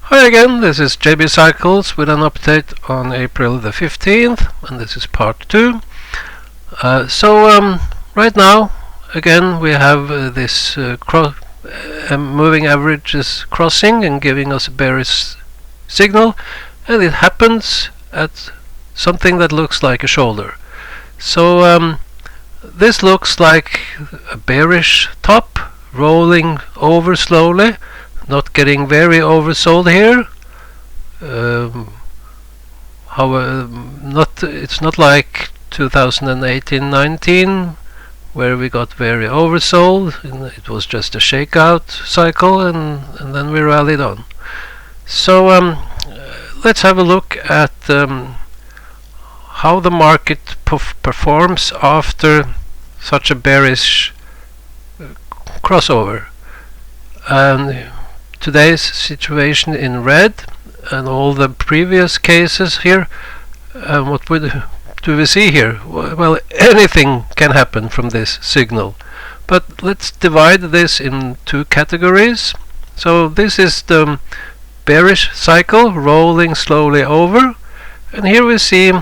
Hi again, this is JB Cycles with an update on April the 15th, and this is part 2. Right now, again, we have this moving averages crossing and giving us a bearish signal, and it happens at something that looks like a shoulder. So this looks like a bearish top rolling over slowly. Not getting very oversold here. It's not like 2018-19 where we got very oversold. It was just a shakeout cycle, and then we rallied on. So let's have a look at how the market performs after such a bearish crossover. And today's situation in red and all the previous cases here, what do we see here? Well, anything can happen from this signal, but let's divide this in two categories. So this is the bearish cycle rolling slowly over, and here we see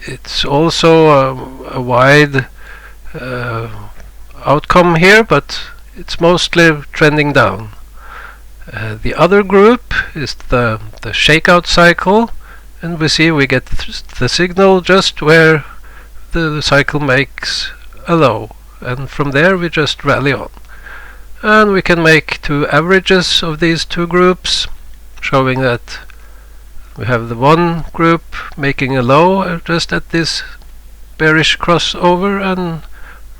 it's also a wide outcome here, but it's mostly trending down. The other group is the shakeout cycle, and we see we get the signal just where the cycle makes a low, and from there we just rally on. And we can make two averages of these two groups, showing that we have the one group making a low just at this bearish crossover and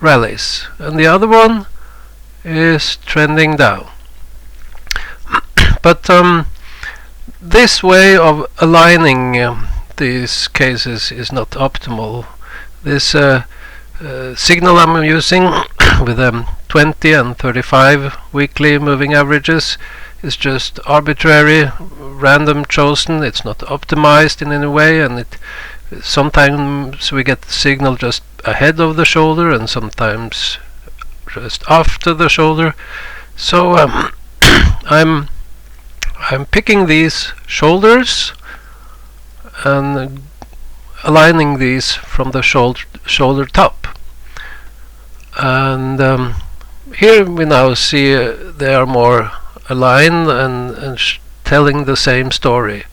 rallies, and the other one is trending down. But this way of aligning these cases is not optimal. This signal I'm using with 20 and 35 weekly moving averages is just arbitrary, random chosen. It's not optimized in any way, and sometimes we get the signal just ahead of the shoulder and sometimes just after the shoulder. So I'm picking these shoulders and aligning these from the shoulder top, and here we now see they are more aligned and telling the same story,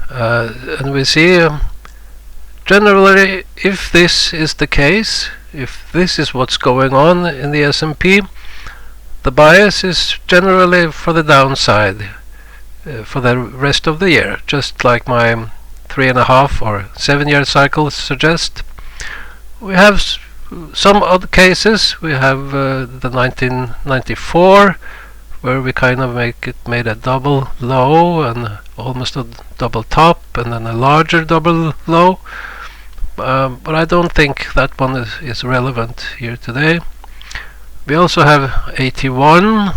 and we see generally, if this is the case, if this is what's going on in the S&P, the bias is generally for the downside for the rest of the year, just like my 3.5 or 7 year cycles suggest. We have some odd cases. We have the 1994, where we kind of made a double low and almost a double top, and then a larger double low. But I don't think that one is relevant here today. We also have 81.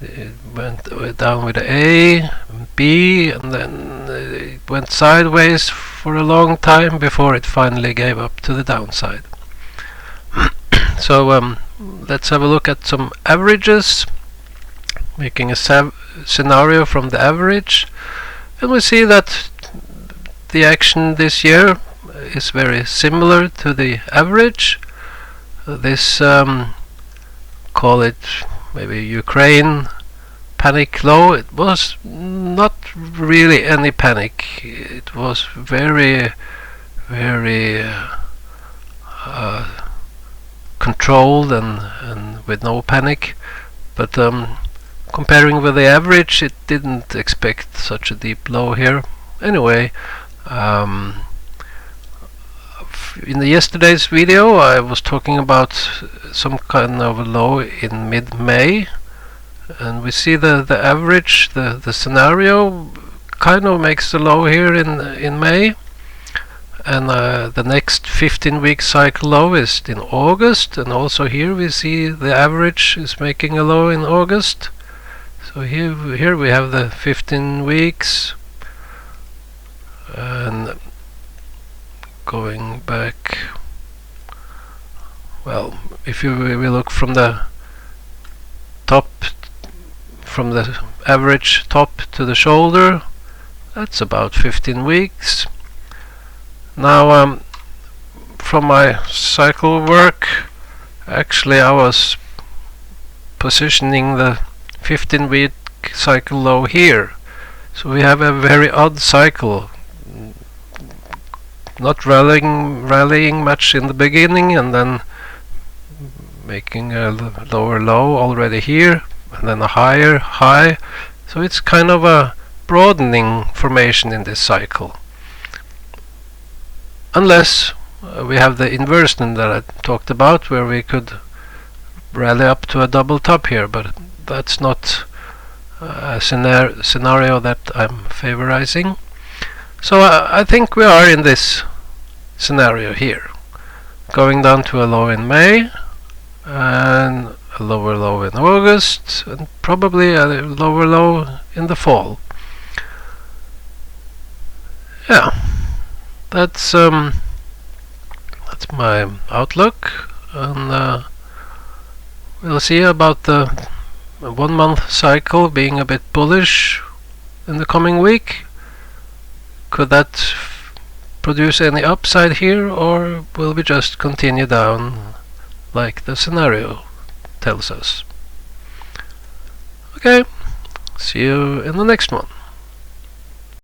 It went down with A, B, and then it went sideways for a long time before it finally gave up to the downside. So let's have a look at some averages, making a scenario from the average, and we see that the action this year is very similar to the average. This call it maybe Ukraine panic low. It was not really any panic. It was very controlled and with no panic, but comparing with the average, it didn't expect such a deep low here. Anyway, in yesterday's video I was talking about some kind of a low in mid-May, and we see the average, the scenario kind of makes a low here in May, and the next 15-week cycle low is in August, and also here we see the average is making a low in August. So here we have the 15 weeks, and going back, well, if we look from the top from the average top to the shoulder. That's about 15 weeks. Now from my cycle work, actually I was positioning the 15-week cycle low here. So we have a very odd cycle, not rallying much in the beginning and then making a lower low already here and then a higher high. So it's kind of a broadening formation in this cycle, unless we have the inversion that I talked about, where we could rally up to a double top here, but that's not a scenario that I'm favorizing. So I think we are in this scenario here, going down to a low in May and a lower low in August and probably a lower low in the fall. Yeah, that's my outlook, and we'll see about the 1 month cycle being a bit bullish in the coming week. Could that produce any upside here, or will we just continue down like the scenario tells us? Okay, see you in the next one.